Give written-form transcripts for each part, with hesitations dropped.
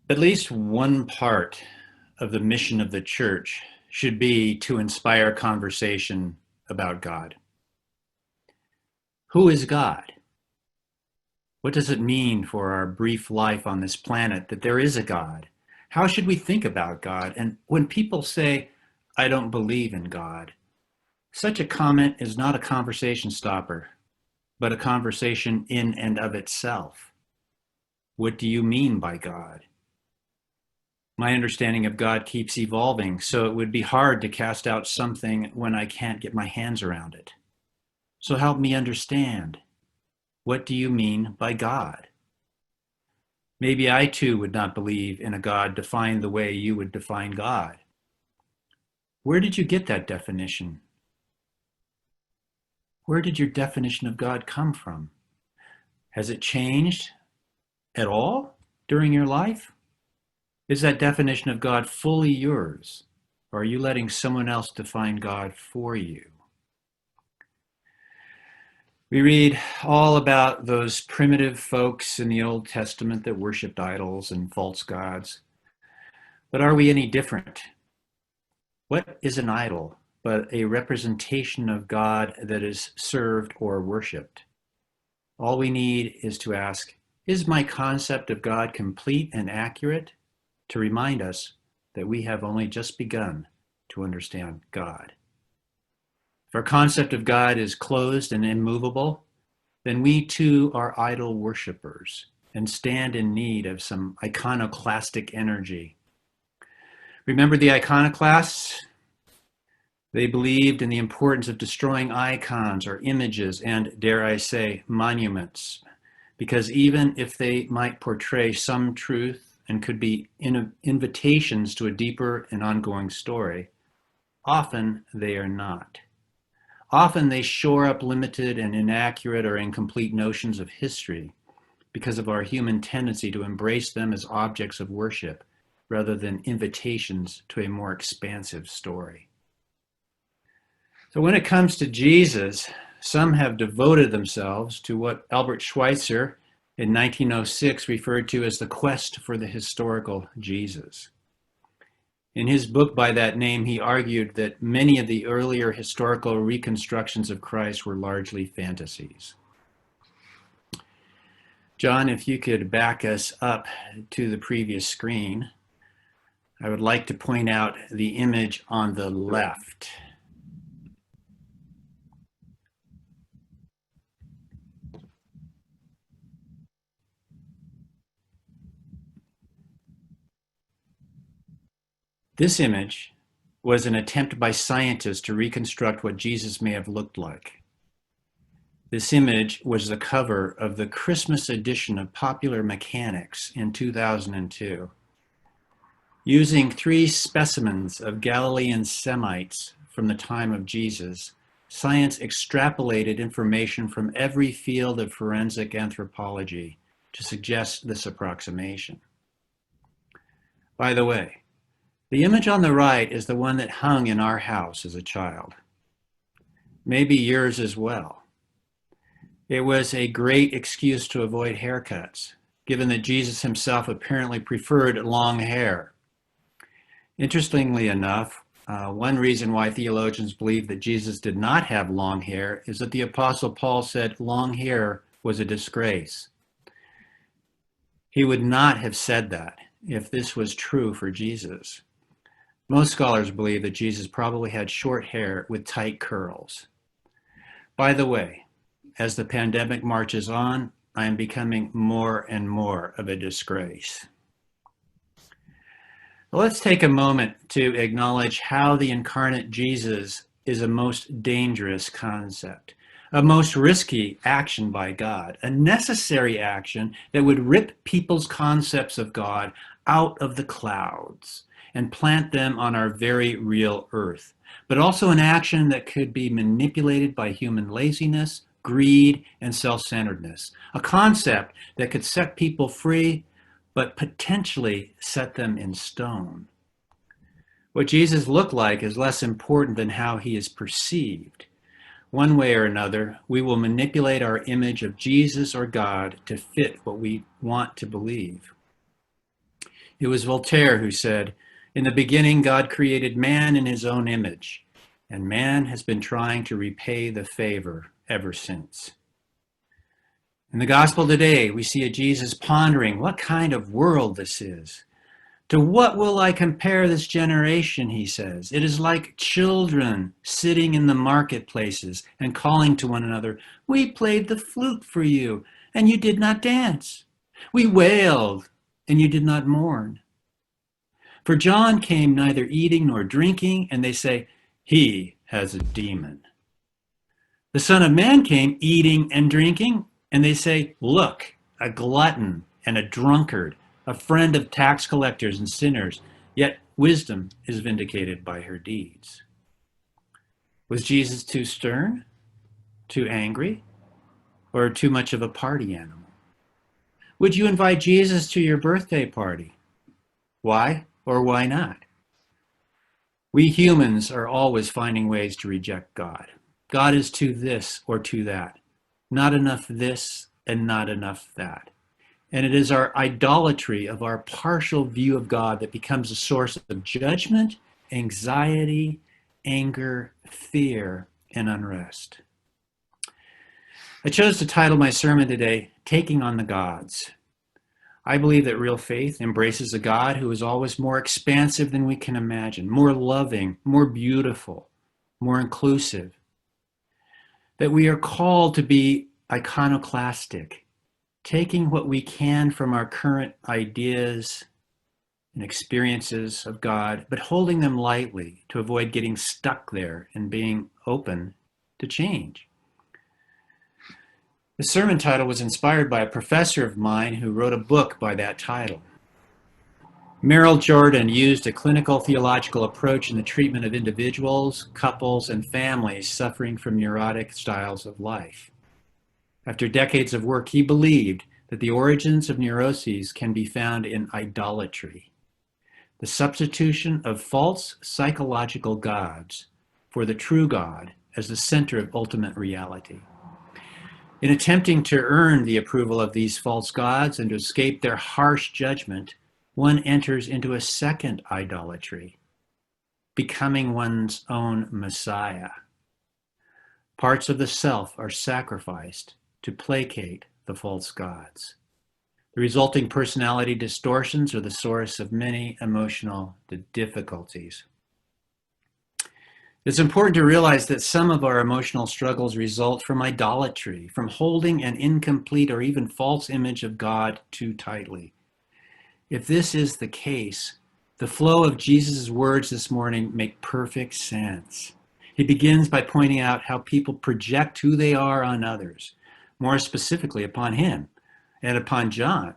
At least one part of the mission of the church should be to inspire conversation about God. Who is God? What does it mean for our brief life on this planet that there is a God? How should we think about God? And when people say, I don't believe in God, such a comment is not a conversation stopper, but a conversation in and of itself. What do you mean by God? My understanding of God keeps evolving, so it would be hard to cast out something when I can't get my hands around it. So help me understand. What do you mean by God? Maybe I too would not believe in a God defined the way you would define God. Where did you get that definition? Where did your definition of God come from? Has it changed at all during your life? Is that definition of God fully yours, or are you letting someone else define God for you? We read all about those primitive folks in the Old Testament that worshiped idols and false gods. But are we any different? What is an idol but a representation of God that is served or worshiped? All we need is to ask, is my concept of God complete and accurate? To remind us that we have only just begun to understand God. If our concept of God is closed and immovable, then we too are idol worshippers and stand in need of some iconoclastic energy. Remember the iconoclasts? They believed in the importance of destroying icons or images and, dare I say, monuments, because even if they might portray some truth and could be invitations to a deeper and ongoing story, often they are not. Often they shore up limited and inaccurate or incomplete notions of history because of our human tendency to embrace them as objects of worship rather than invitations to a more expansive story. So when it comes to Jesus, some have devoted themselves to what Albert Schweitzer in 1906 referred to as the quest for the historical Jesus. In his book by that name, he argued that many of the earlier historical reconstructions of Christ were largely fantasies. John, if you could back us up to the previous screen, I would like to point out the image on the left. This image was an attempt by scientists to reconstruct what Jesus may have looked like. This image was the cover of the Christmas edition of Popular Mechanics in 2002. Using 3 specimens of Galilean Semites from the time of Jesus, science extrapolated information from every field of forensic anthropology to suggest this approximation. By the way, the image on the right is the one that hung in our house as a child. Maybe yours as well. It was a great excuse to avoid haircuts, given that Jesus himself apparently preferred long hair. Interestingly enough, one reason why theologians believe that Jesus did not have long hair is that the Apostle Paul said long hair was a disgrace. He would not have said that if this was true for Jesus. Most scholars believe that Jesus probably had short hair with tight curls. By the way, as the pandemic marches on, I am becoming more and more of a disgrace. Let's take a moment to acknowledge how the incarnate Jesus is a most dangerous concept, a most risky action by God, a necessary action that would rip people's concepts of God out of the clouds and plant them on our very real earth, but also an action that could be manipulated by human laziness, greed, and self-centeredness, a concept that could set people free, but potentially set them in stone. What Jesus looked like is less important than how he is perceived. One way or another, we will manipulate our image of Jesus or God to fit what we want to believe. It was Voltaire who said, "In the beginning, God created man in his own image, and man has been trying to repay the favor ever since." In the gospel today, we see a Jesus pondering what kind of world this is. "To what will I compare this generation?" he says. "It is like children sitting in the marketplaces and calling to one another, 'We played the flute for you, and you did not dance. We wailed, and you did not mourn.' For John came neither eating nor drinking, and they say, 'He has a demon.' The Son of Man came eating and drinking, and they say, 'Look, a glutton and a drunkard, a friend of tax collectors and sinners.' Yet wisdom is vindicated by her deeds." Was Jesus too stern, too angry, or too much of a party animal? Would you invite Jesus to your birthday party? Why or why not? We humans are always finding ways to reject God. God is too this or too that. Not enough this and not enough that. And it is our idolatry of our partial view of God that becomes a source of judgment, anxiety, anger, fear, and unrest. I chose to title my sermon today, "Taking on the Gods." I believe that real faith embraces a God who is always more expansive than we can imagine, more loving, more beautiful, more inclusive. That we are called to be iconoclastic, taking what we can from our current ideas and experiences of God, but holding them lightly to avoid getting stuck there and being open to change. The sermon title was inspired by a professor of mine who wrote a book by that title. Merrill Jordan used a clinical theological approach in the treatment of individuals, couples, and families suffering from neurotic styles of life. After decades of work, he believed that the origins of neuroses can be found in idolatry, the substitution of false psychological gods for the true God as the center of ultimate reality. In attempting to earn the approval of these false gods and to escape their harsh judgment, one enters into a second idolatry, becoming one's own Messiah. Parts of the self are sacrificed to placate the false gods. The resulting personality distortions are the source of many emotional difficulties. It's important to realize that some of our emotional struggles result from idolatry, from holding an incomplete or even false image of God too tightly. If this is the case, the flow of Jesus' words this morning make perfect sense. He begins by pointing out how people project who they are on others, more specifically upon him and upon John.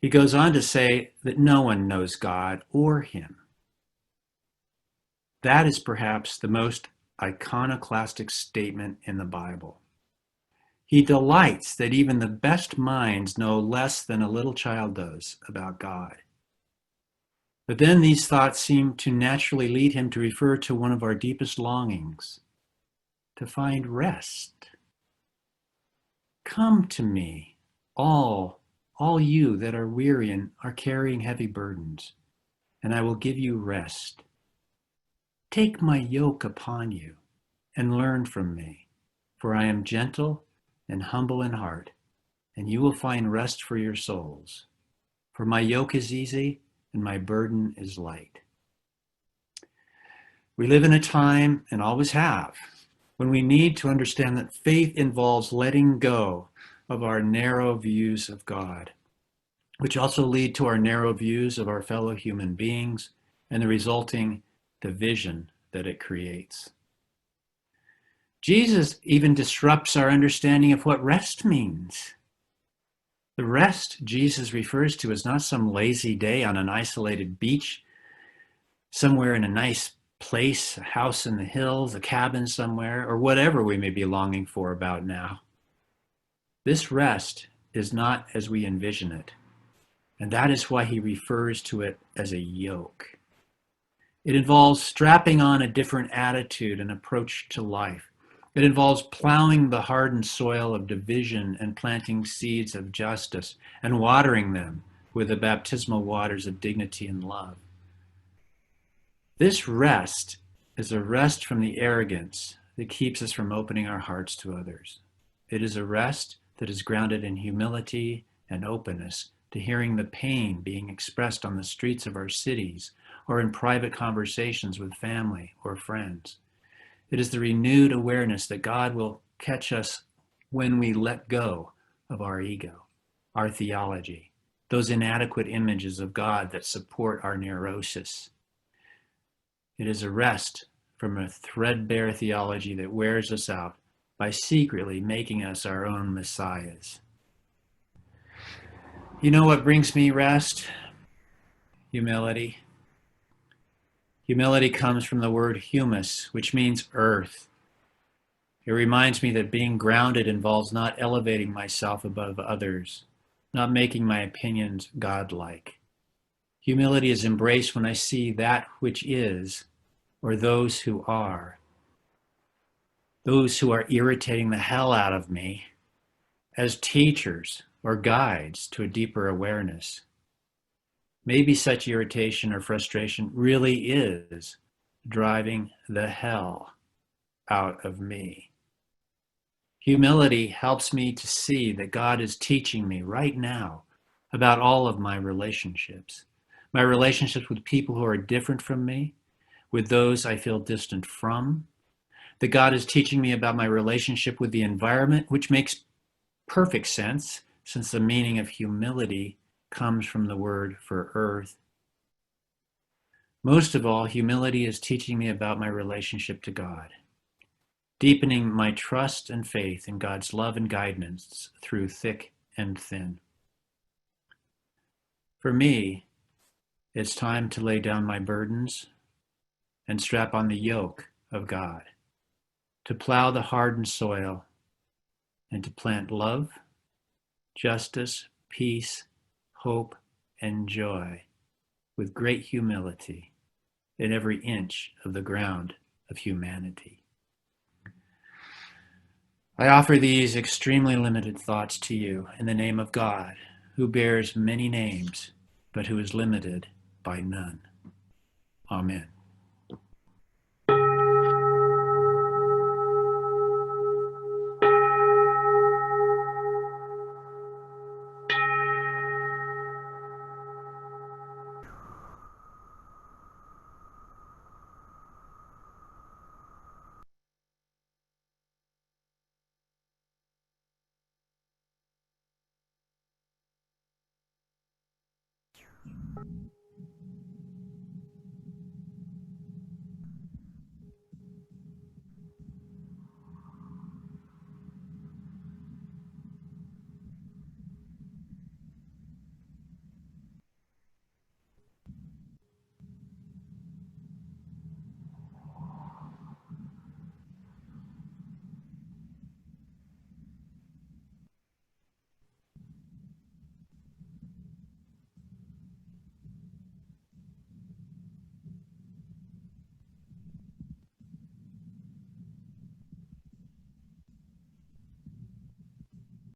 He goes on to say that no one knows God or him. That is perhaps the most iconoclastic statement in the Bible. He delights that even the best minds know less than a little child does about God. But then these thoughts seem to naturally lead him to refer to one of our deepest longings, to find rest. "Come to me, all you that are weary and are carrying heavy burdens, and I will give you rest. Take my yoke upon you and learn from me, for I am gentle and humble in heart, and you will find rest for your souls. For my yoke is easy and my burden is light." We live in a time, and always have, when we need to understand that faith involves letting go of our narrow views of God, which also lead to our narrow views of our fellow human beings and the resulting division that it creates. Jesus even disrupts our understanding of what rest means. The rest Jesus refers to is not some lazy day on an isolated beach, somewhere in a nice place, a house in the hills, a cabin somewhere, or whatever we may be longing for about now. This rest is not as we envision it, and that is why he refers to it as a yoke. It involves strapping on a different attitude and approach to life. It involves plowing the hardened soil of division and planting seeds of justice and watering them with the baptismal waters of dignity and love. This rest is a rest from the arrogance that keeps us from opening our hearts to others. It is a rest that is grounded in humility and openness to hearing the pain being expressed on the streets of our cities or in private conversations with family or friends. It is the renewed awareness that God will catch us when we let go of our ego, our theology, those inadequate images of God that support our neurosis. It is a rest from a threadbare theology that wears us out by secretly making us our own messiahs. You know what brings me rest? Humility. Humility comes from the word humus, which means earth. It reminds me that being grounded involves not elevating myself above others, not making my opinions godlike. Humility is embraced when I see that which is, or those who are irritating the hell out of me, as teachers or guides to a deeper awareness. Maybe such irritation or frustration really is driving the hell out of me. Humility helps me to see that God is teaching me right now about all of my relationships with people who are different from me, with those I feel distant from, that God is teaching me about my relationship with the environment, which makes perfect sense since the meaning of humility comes from the word for earth. Most of all, humility is teaching me about my relationship to God, deepening my trust and faith in God's love and guidance through thick and thin. For me, it's time to lay down my burdens and strap on the yoke of God, to plow the hardened soil and to plant love, justice, peace, hope, and joy with great humility in every inch of the ground of humanity. I offer these extremely limited thoughts to you in the name of God, who bears many names, but who is limited by none. Amen.